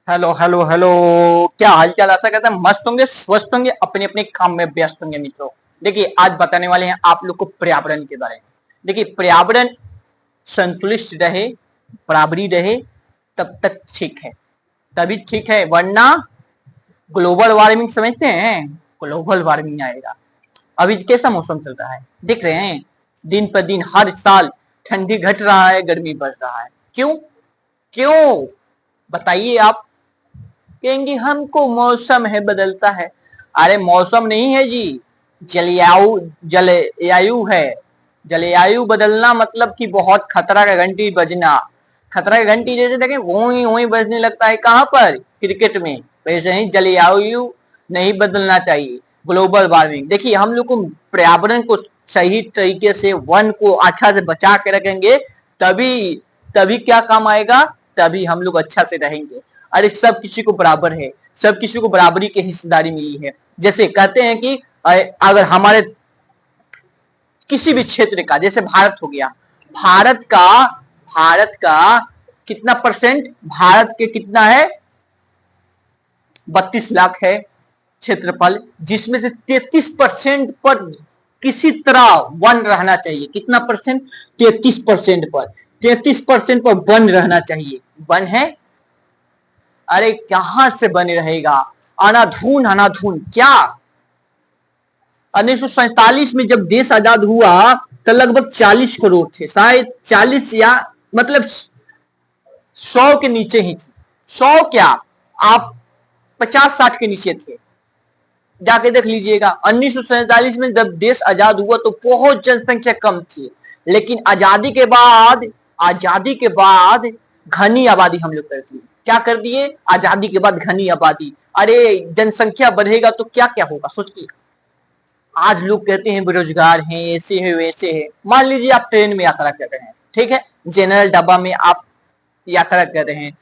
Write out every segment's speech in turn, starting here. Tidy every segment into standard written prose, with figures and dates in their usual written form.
Hello hello hello. क्या हालचाल? आशा करता है मस्त होंगे, स्वस्थ होंगे, अपने अपने काम में व्यस्त होंगे। मित्रों देखिए, आज बताने वाले हैं आप लोग को पर्यावरण के बारे में। देखिए, पर्यावरण संतुलित रहे, बराबरी रहे, तब तक ठीक है, तभी ठीक है, वरना ग्लोबल वार्मिंग समझते हैं, ग्लोबल वार्मिंग आएगा। अभी कैसा मौसम चल रहा है देख रहे हैं, दिन पर दिन हर साल ठंडी घट रहा है, गर्मी बढ़ रहा है। क्यों? क्यों बताइए आप। कहेंगे हमको मौसम है बदलता है। अरे मौसम नहीं है जी, जलवायु, जलवायु है। जलवायु बदलना मतलब कि बहुत खतरा का घंटी बजना। खतरा की घंटी जैसे देखें वही वही बजने लगता है, कहां पर? क्रिकेट में। वैसे ही जलवायु नहीं बदलना चाहिए। ग्लोबल वार्मिंग देखिए, हम लोग को पर्यावरण को सही तरीके से, वन को अच्छा से बचा के रखेंगे, तभी तभी क्या काम आएगा, तभी हम लोग अच्छा से रहेंगे। अरे सब किसी को बराबर है, सब किसी को बराबरी की हिस्सेदारी मिली है। जैसे कहते हैं कि अगर हमारे किसी भी क्षेत्र का, जैसे भारत हो गया, भारत का कितना परसेंट, भारत के कितना है, 32 लाख है क्षेत्रफल, जिसमें से 33% पर किसी तरह वन रहना चाहिए। कितना परसेंट? 33% पर, 33% पर वन रहना चाहिए। वन है? अरे कहां से बने रहेगा, अनाधून अनाधून क्या। 1947 में जब देश आजाद हुआ तो लगभग 40 करोड़ थे, शायद 40, या मतलब 100 के नीचे ही थी। 100 क्या, आप 50-60 के नीचे थे। जाके देख लीजिएगा, 1947 में जब देश आजाद हुआ तो बहुत जनसंख्या कम थी, लेकिन आजादी के बाद घनी आबादी हम लोग कर दिए। क्या कर दिए? आजादी के बाद घनी आबादी। अरे जनसंख्या बढ़ेगा तो क्या क्या होगा सोचिए। आज लोग कहते हैं बेरोजगार हैं, ऐसे है वैसे है। मान लीजिए आप ट्रेन में यात्रा कर रहे हैं, ठीक है, जनरल डब्बा में आप यात्रा कर रहे हैं,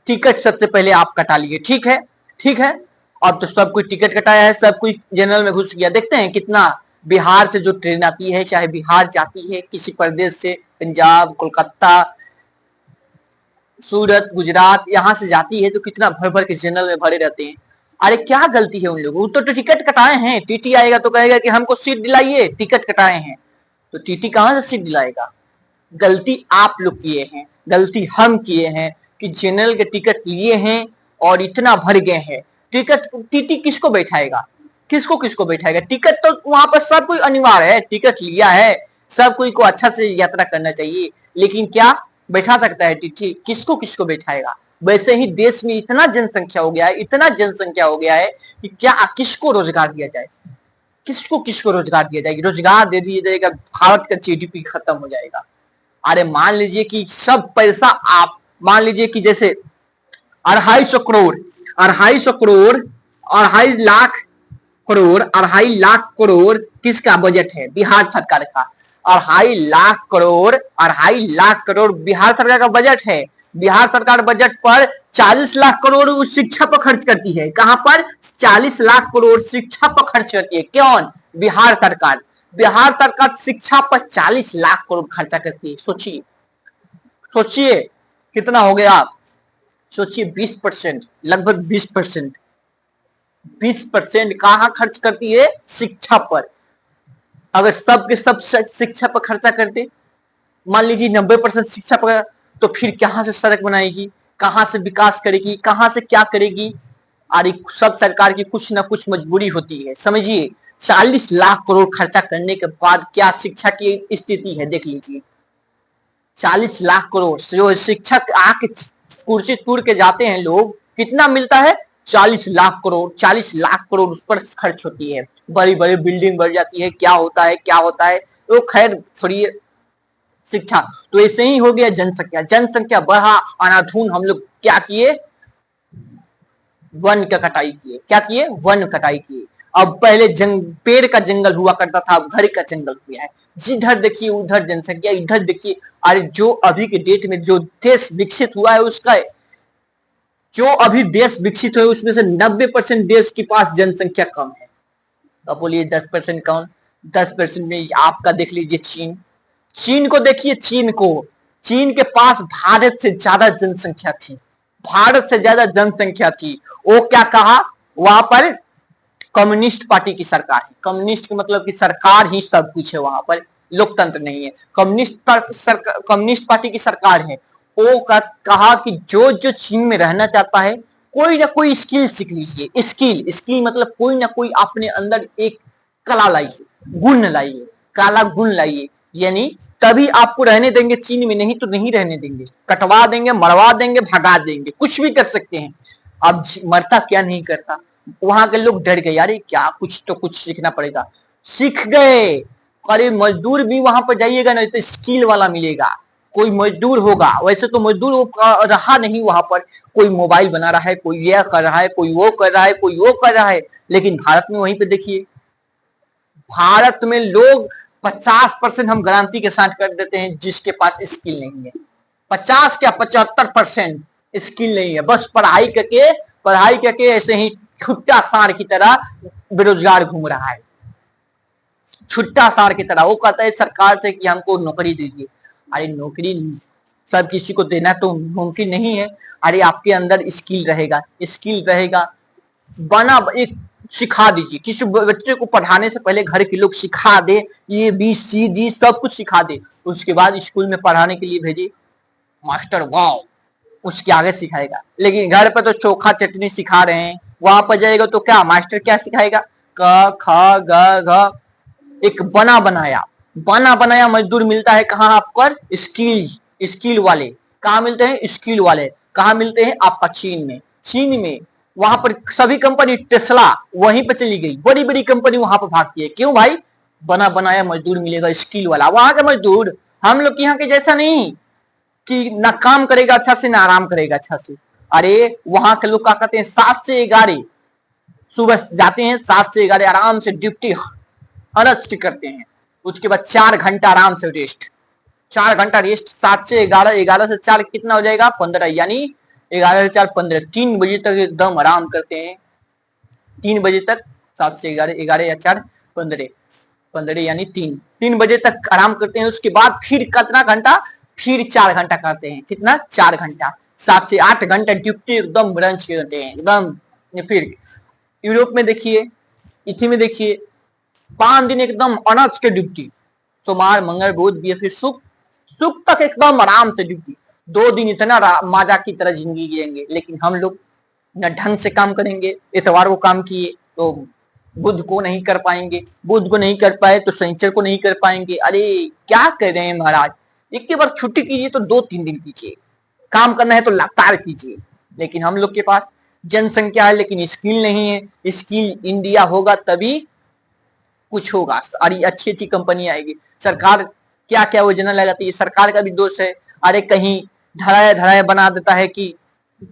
टिकट सबसे पहले आप कटा लिए, ठीक है, ठीक है। अब तो सब कोई टिकट कटाया है, सब कोई जनरल में घुस गया। देखते हैं कितना, बिहार से जो ट्रेन आती है, चाहे बिहार जाती है किसी प्रदेश से, पंजाब, कोलकाता, सूरत, गुजरात, यहां से जाती है तो कितना भर भर के जनरल में भरे रहते हैं। अरे क्या गलती है उन लोगों तो टिकट कटाए हैं। टीटी आएगा तो कहेगा कि हमको सीट दिलाइए, टिकट कटाए हैं। तो टीटी कहां से सीट दिलाएगा? गलती आप लोग किए हैं, गलती हम किए हैं कि जनरल के टिकट लिए हैं और इतना भर गए हैं। टिकट टीटी किसको बैठाएगा, किसको किसको बैठाएगा? टिकट तो वहां पर सब कोई अनिवार्य है, टिकट लिया है, सब कोई को अच्छा से यात्रा करना चाहिए, लेकिन क्या बैठा सकता है टीटी? किसको किसको बैठाएगा? वैसे ही देश में इतना जनसंख्या हो गया है, इतना जनसंख्या हो गया है कि क्या किसको रोजगार दिया जाए, किसको किसको रोजगार दिया जाएगा? रोजगार दे दिया जाएगा, भारत का जीडीपी खत्म हो जाएगा। अरे मान लीजिए कि सब पैसा आप, मान लीजिए कि जैसे 250 करोड़, 250 करोड़, 2.5 लाख करोड़, 2.5 लाख करोड़ किसका बजट है? बिहार सरकार का। 2.5 लाख करोड़, 2.5 लाख करोड़ बिहार सरकार का बजट है। बिहार सरकार बजट पर 40 लाख करोड़ उस शिक्षा पर खर्च करती है। कहां पर? 40 लाख करोड़ शिक्षा पर खर्च करती है। कौन? बिहार सरकार। बिहार सरकार शिक्षा पर 40 लाख करोड़ खर्चा करती है। सोचिए, सोचिए कितना हो गया आप। सोचिए 20%, लगभग 20%, 20% कहां खर्च करती है? शिक्षा पर। अगर सब के सब शिक्षा पर खर्चा करते, मान लीजिए 90% शिक्षा पर, तो फिर कहां से सड़क बनाएगी, कहां से विकास करेगी, कहां से क्या करेगी? अरे सब सरकार की कुछ ना कुछ मजबूरी होती है, समझिए। 40 लाख करोड़ खर्चा करने के बाद क्या शिक्षा की स्थिति है देख लीजिए। 40 लाख करोड़ जो शिक्षक आके कुर्सी तोड़ के जाते हैं लोग, कितना मिलता है? 40 लाख करोड़। 40 लाख करोड़ उस पर खर्च होती है, बड़ी बड़ी बिल्डिंग बढ़ जाती है। क्या होता है, क्या होता है, तो खैर छोड़िए। शिक्षा तो ऐसे ही हो गया। जनसंख्या, जनसंख्या बढ़ा, अनाधून हम लोग क्या किए? वन का कटाई किए। क्या किए? वन कटाई किए। अब पहले पेड़ का जंगल हुआ करता था, अब घर का जंगल किया है। जिधर देखिए उधर जनसंख्या, इधर देखिए। अरे जो अभी के डेट में जो देश विकसित हुआ है, उसका जो अभी देश विकसित हुए उसमें से 90% देश के पास जनसंख्या कम है। अब बोलिए 10% कौन? 10% में आपका देख लीजिए चीन। चीन को देखिए, चीन को, चीन के पास भारत से ज्यादा जनसंख्या थी। भारत से ज्यादा जनसंख्या थी। वो क्या कहा वहां पर, कम्युनिस्ट पार्टी की सरकार है। कम्युनिस्ट का मतलब कि सरकार ही सब कुछ है, वहां पर लोकतंत्र नहीं है। कम्युनिस्ट पार्टी की सरकार है। वो कहा कि जो जो चीन में रहना चाहता है कोई ना कोई स्किल सीख लीजिए। स्किल स्किल मतलब कोई ना कोई अपने अंदर एक कला लाइए, गुण लाइए, काला गुण लाइए, यानी तभी आपको रहने देंगे चीन में, नहीं तो नहीं रहने देंगे, कटवा देंगे, मरवा देंगे, भगा देंगे, कुछ भी कर सकते हैं। अब मरता क्या नहीं करता। वहां के लोग डर गए, यार क्या, कुछ तो कुछ सीखना पड़ेगा। सीख गए। अरे मजदूर भी वहां पर जाइएगा ना तो स्किल वाला मिलेगा, कोई मजदूर होगा। वैसे तो मजदूर वो रहा नहीं वहां पर, कोई मोबाइल बना रहा है, कोई यह कर रहा है, कोई वो कर रहा है, कोई वो कर रहा है। लेकिन भारत में वहीं पे देखिए, भारत में लोग 50% हम गारंटी के साथ कर देते हैं जिसके पास स्किल नहीं है। 50 क्या 75% स्किल नहीं है, बस पढ़ाई करके ऐसे ही छुट्टा सार की तरह बेरोजगार घूम रहा है। छुट्टा सार की तरह वो कहता है सरकार से कि हमको नौकरी दीजिए। अरे नौकरी सब किसी को देना तो मुमकिन नहीं है। अरे आपके अंदर स्किल रहेगा, स्किल रहेगा, बना एक सिखा दीजिए। किसी बच्चे को पढ़ाने से पहले घर के लोग सिखा दे, ये बी सी डी सब कुछ सिखा दे, उसके बाद स्कूल में पढ़ाने के लिए भेजिए। मास्टर वाओ, उसके आगे सिखाएगा। लेकिन घर पर तो चोखा चटनी सिखा रहे हैं, वहां पर जाएगा तो क्या मास्टर क्या सिखाएगा, क ख ग घ। एक बना बनाया मजदूर मिलता है कहाँ आपको, स्किल स्किल वाले कहाँ मिलते हैं, स्किल वाले कहाँ मिलते हैं आपका चीन में। चीन में वहां पर सभी कंपनी, टेस्ला वहीं पर चली गई, बड़ी बड़ी कंपनी वहां पर भागती है। क्यों भाई, बना बनाया मजदूर मिलेगा, स्किल वाला। वहां का मजदूर हम लोग यहाँ के जैसा नहीं कि ना काम करेगा अच्छा से ना आराम करेगा अच्छा से। अरे वहां के लोग क्या कहते हैं, 7 से 11 सुबह जाते हैं, 7 से 11 आराम से ड्यूटी अरेस्ट करते हैं। उसके बाद 4 घंटा आराम से रेस्ट, 4 घंटा रेस्ट। 7 से 11, 11 से 4 कितना हो जाएगा, 15, यानी 11 से 4 15, 3 बजे तक एकदम आराम करते हैं। 3 बजे तक, 7 से 11, 11 या 4 15, 15 यानी 3 बजे तक आराम करते हैं। उसके बाद फिर कितना घंटा, फिर 4 घंटा करते हैं। कितना, 4 घंटा। 7 से 8 घंटा ड्यूटी एकदम ब्रंच करते हैं एकदम। फिर यूरोप में देखिए, इटली में देखिए, 5 दिन एकदम अनज के ड्यूटी, सोमवार मंगल बुध फिर सुख तक एकदम आराम से ड्यूटी। 2 दिन इतना माजा की तरह जिंदगी जिएंगे। लेकिन हम लोग न ढंग से काम करेंगे, इतवार को काम किए तो बुध को नहीं कर पाएंगे, बुध को नहीं कर पाए तो शनिचर को नहीं कर पाएंगे। अरे क्या कर रहे हैं महाराज, एक के बार छुट्टी कीजिए तो 2-3 दिन कीजिए, काम करना है तो लगातार कीजिए। लेकिन हम लोग के पास जनसंख्या है लेकिन स्किल नहीं है। स्किल इंडिया होगा तभी कुछ होगा और अच्छी अच्छी कंपनी आएगी। सरकार क्या क्या योजना लगाती है, सरकार का भी दोष है। अरे कहीं धराया धराया बना देता है कि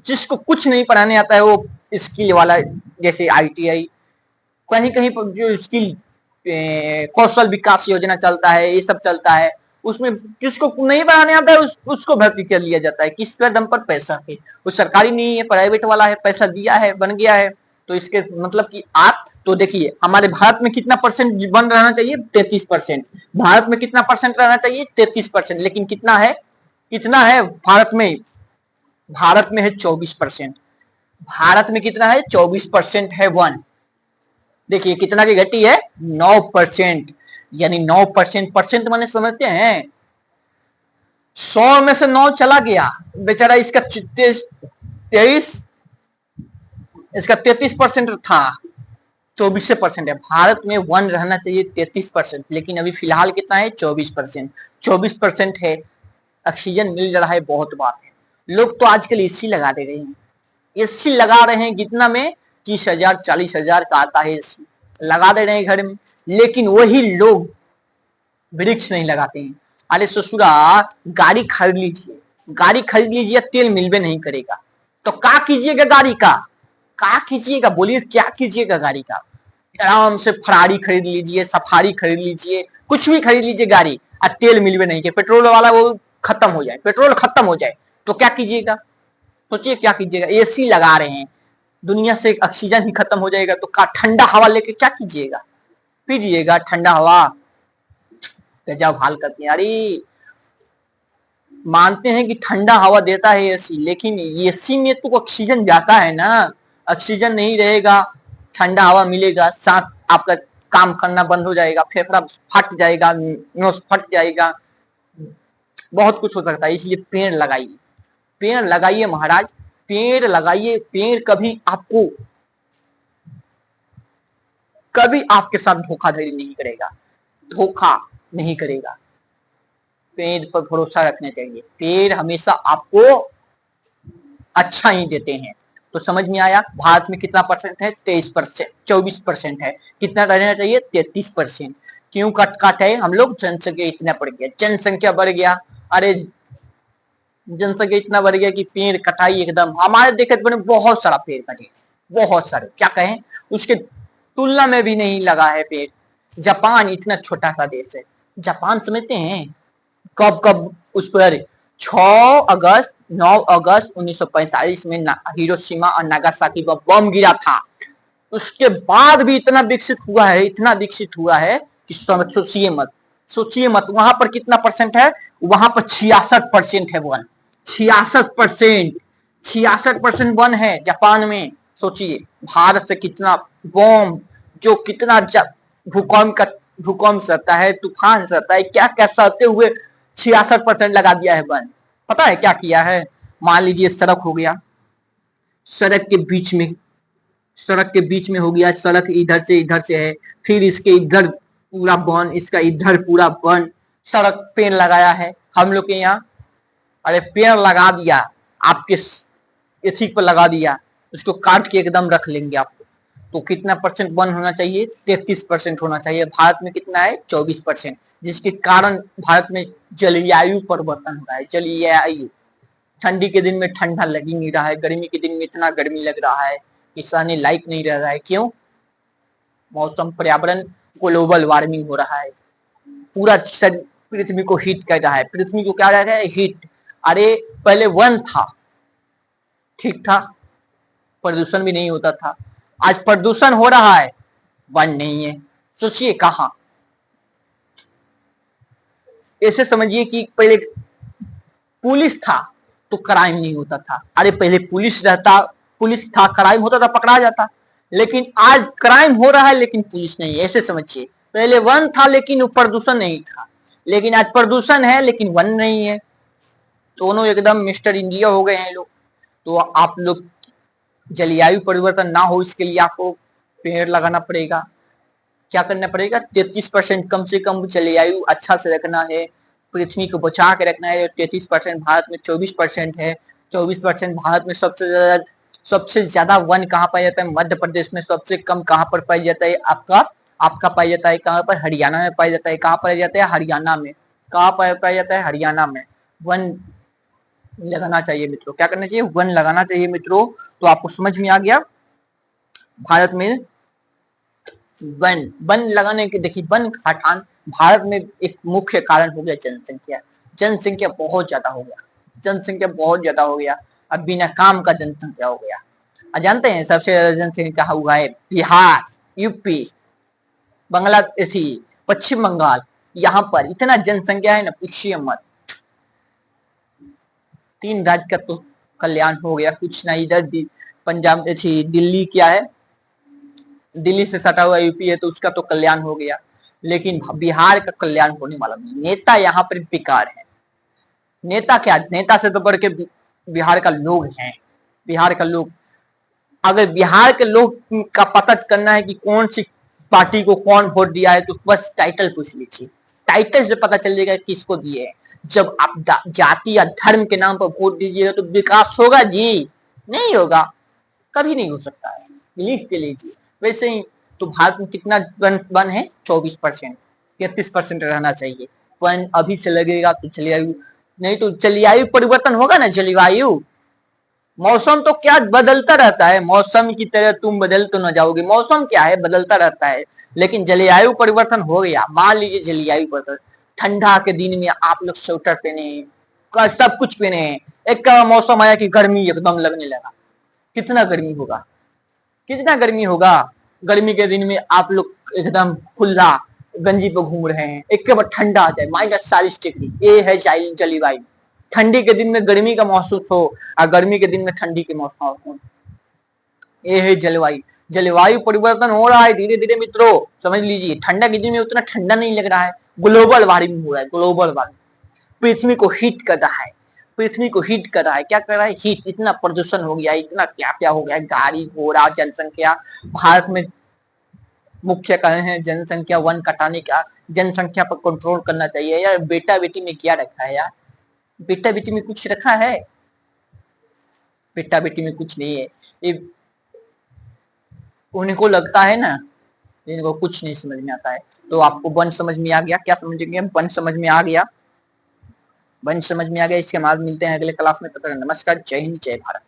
जिसको कुछ नहीं पढ़ाने आता है वो स्किल वाला, जैसे ITI, कहीं कहीं पर जो स्किल कौशल विकास योजना चलता है, ये सब चलता है, उसमें जिसको नहीं बनाने आता है उसको भर्ती कर लिया जाता है। किस दम पर, पैसा है। वो सरकारी नहीं है, प्राइवेट वाला है, पैसा दिया है, बन गया है। तो इसके मतलब कि आप तो देखिए हमारे भारत में कितना परसेंट बन रहना चाहिए, 33%। भारत में कितना परसेंट रहना चाहिए, 33%। लेकिन कितना है, कितना है भारत में, भारत में है 24%। भारत में कितना है, 24% है 1। देखिए कितना की घटी है, 9%। यानी 9%, परसेंट माने समझते हैं, 100 में से 9 चला गया बेचारा। इसका 23, इसका 33% था, 24% है। भारत में 1 रहना चाहिए 33%, लेकिन अभी फिलहाल कितना है, 24%। 24% है। ऑक्सीजन मिल रहा है, बहुत बात है। लोग तो आजकल एसी लगा दे रहे हैं, एसी लगा रहे हैं कितना में, 30,000 40,000 का आता है एसी, लगा दे रहे हैं घर में। लेकिन वही लोग वृक्ष नहीं लगाते हैं। अरे ससुरा, गाड़ी खरीद लीजिए, गाड़ी खरीद लीजिए, तेल मिलबे नहीं करेगा तो क्या कीजिएगा गाड़ी का, क्या कीजिएगा बोलिए, क्या कीजिएगा गाड़ी का। आराम से फरारी खरीद लीजिए, सफारी खरीद लीजिए, कुछ भी खरीद लीजिए गाड़ी, और तेल मिलबे नहीं के, पेट्रोल वाला वो खत्म हो जाए, पेट्रोल खत्म हो जाए तो क्या कीजिएगा, सोचिए क्या कीजिएगा। एसी लगा रहे हैं, दुनिया से ऑक्सीजन ही खत्म हो जाएगा तो ठंडा हवा लेके क्या कीजिएगा, पीजिएगा ठंडा हवा। गजब हाल करते हैं। अरे मानते हैं कि ठंडा हवा देता है एसी, लेकिन एसी में तो ऑक्सीजन जाता है ना। ऑक्सीजन नहीं रहेगा, ठंडा हवा मिलेगा, सांस आपका काम करना बंद हो जाएगा, फेफड़ा फट जाएगा, नोस फट जाएगा, बहुत कुछ हो सकता है। इसलिए पेड़ लगाइए, पेड़ लगाइए महाराज, पेड़ लगाइए। पेड़ कभी आपके साथ धोखाधड़ी नहीं करेगा, धोखा नहीं करेगा। पेड़ पर भरोसा रखना चाहिए, पेड़ हमेशा आपको अच्छा ही देते हैं। तो समझ में आया, भारत में कितना परसेंट है? 23%, 24% है। कितना रहना चाहिए? 33%। क्यों कट काट है हम लोग? जनसंख्या इतना बढ़ गया, जनसंख्या बढ़ गया। अरे जनसंख्या इतना बढ़ गया कि पेड़ कटाई एकदम, हमारे देखे तो बहुत सारा पेड़ कटे, बहुत सारे, क्या कहें, उसके तुलना में भी नहीं लगा है पेड़। जापान इतना छोटा सा देश है, जापान समझते हैं कब कब उस पर 6 अगस्त 9 अगस्त 1945 में हिरोशिमा और नागासाकी पर बम गिरा था। उसके बाद भी इतना विकसित हुआ है, इतना विकसित हुआ है कि सोचिए मत, सोचिए मत। वहां पर कितना परसेंट है? वहां पर 66% है वन, 66%, 66% वन है जापान में। सोचिए भारत से कितना बम, जो कितना भूकंप का भूकंप सहता है, तूफान सहता है, क्या क्या सहते हुए 66% लगा दिया है वन। पता है क्या किया है? मान लीजिए सड़क हो गया, सड़क के बीच में, सड़क के बीच में हो गया, सड़क इधर से है, फिर इसके इधर पूरा वन, इसका इधर पूरा वन, सड़क पेड़ लगाया है हम लोग के यहाँ। अरे पेड़ लगा दिया, आपके एथिक पर लगा दिया, उसको काट के एकदम रख लेंगे आपको। तो कितना परसेंट वन होना चाहिए? 33% होना चाहिए। भारत में कितना है? 24%, जिसके कारण भारत में जलवायु परिवर्तन हो रहा है। जलवायु, ठंडी के दिन में ठंडा लग ही नहीं रहा है, गर्मी के दिन में इतना गर्मी लग रहा है, किसान लाइक नहीं रह रहा है। क्यों? मौसम, पर्यावरण, ग्लोबल वार्मिंग हो रहा है, पूरा पृथ्वी को हीट कर रहा है, पृथ्वी को क्या रहा है? हीट। अरे पहले वन था, ठीक था, प्रदूषण भी नहीं होता था। आज प्रदूषण हो रहा है, वन नहीं है। सोचिए कहां। ऐसे समझिए कि पहले पुलिस था तो क्राइम नहीं होता था। अरे पहले पुलिस था, क्राइम होता था, पकड़ा जाता। लेकिन आज क्राइम हो रहा है लेकिन पुलिस नहीं है। ऐसे समझिए, पहले वन था लेकिन प्रदूषण नहीं था, लेकिन आज प्रदूषण है लेकिन वन नहीं है। दोनों एकदम मिस्टर इंडिया हो गए हैं लोग। तो आप लोग जलवायु परिवर्तन ना हो, इसके लिए आपको पेड़ लगाना पड़ेगा। क्या करना पड़ेगा? 33% कम से कम जलवायु अच्छा से रखना है, पृथ्वी को बचा के रखना है। 33%, भारत में 24% है। 24% भारत में सबसे ज्यादा वन कहाँ पाया जाता है? मध्य प्रदेश में। सबसे कम कहाँ पर पाया जाता है? आपका पाया जाता है कहाँ पर? हरियाणा में पाया जाता है। कहाँ पाया जाता है? हरियाणा में। कहाँ पाया जाता है? हरियाणा में। वन लगाना चाहिए मित्रों। क्या करना चाहिए? वन लगाना चाहिए मित्रों। तो आपको समझ में आ गया, भारत में वन लगाने के, देखिए वन हटान भारत में एक मुख्य कारण हो गया जनसंख्या। जनसंख्या बहुत ज्यादा हो गया, जनसंख्या बहुत ज्यादा हो गया। अब बिना काम का जनसंख्या हो गया। जानते हैं सबसे ज्यादा जनसंख्या कहाँ हुआ है? बिहार, यूपी, बांग्लादेश, पश्चिम बंगाल, यहाँ पर इतना जनसंख्या है ना, पूछिए मत। 3 राज्य का तो कल्याण हो गया, कुछ ना। इधर पंजाब, दिल्ली क्या है, दिल्ली से सटा हुआ यूपी है, तो उसका तो कल्याण हो गया, लेकिन बिहार का कल्याण होने वाला नहीं। नेता यहाँ पर बेकार है। नेता क्या, नेता से तो बढ़ के बिहार का लोग हैं। बिहार का लोग, अगर बिहार के लोग का पता करना है कि कौन सी पार्टी को कौन वोट दिया है, तो बस टाइटल पूछ लीजिए, टाइटल से पता चल जाएगा किसको दिए है। जब आप जाति या धर्म के नाम पर वोट दीजिएगा तो विकास होगा जी? नहीं होगा, कभी नहीं हो सकता है, लिख के लीजिए। वैसे ही तो भारत में कितना वन है? 24%, 33% रहना चाहिए। वन अभी से लगेगा तो जलवायु, नहीं तो जलवायु परिवर्तन होगा ना। जलवायु, मौसम तो क्या बदलता रहता है, मौसम की तरह तुम बदल तो न जाओगे। मौसम क्या है? बदलता रहता है। लेकिन जलवायु परिवर्तन हो गया, मान लीजिए जलवायु परिवर्तन, ठंडा के दिन में आप लोग स्वेटर पहने, सब कुछ पहने, एक मौसम आया कि गर्मी एकदम लगने लगा। कितना गर्मी होगा, कितना गर्मी होगा। गर्मी के दिन में आप लोग एकदम खुला गंजी पे घूम रहे हैं, एक के बाद ठंडा आ जाए -40 डिग्री, ये है जलवायु। ठंडी के दिन में गर्मी का महसूस हो और गर्मी के दिन में ठंडी के मौसम हो। ये है जलवायु। जलवायु परिवर्तन हो रहा है धीरे धीरे मित्रों, समझ लीजिए। ठंडा के दिन में उतना ठंडा नहीं लग रहा है, ग्लोबल वार्मिंग हो रहा है, ग्लोबल वार्मिंग। पृथ्वी को हीट कर रहा है, पृथ्वी को हीट कर रहा है। क्या कर रहा है? हीट। इतना प्रदूषण हो गया, इतना क्या क्या हो गया, गाड़ी घोड़ा, जनसंख्या। भारत में मुख्य कारण है जनसंख्या, वन कटाने का। जनसंख्या पर कंट्रोल करना चाहिए यार। बेटा बेटी में क्या रखा है यार? बेटा बेटी में कुछ रखा है? बेटा बेटी में कुछ नहीं है। ये उनको लगता है ना, इनको कुछ नहीं समझ में आता है। तो आपको वन समझ में आ गया? क्या समझेंगे? वन समझ में आ गया, वन समझ में आ गया। इसके बाद मिलते हैं अगले क्लास में। तब तक नमस्कार, जय हिंद, जय भारत।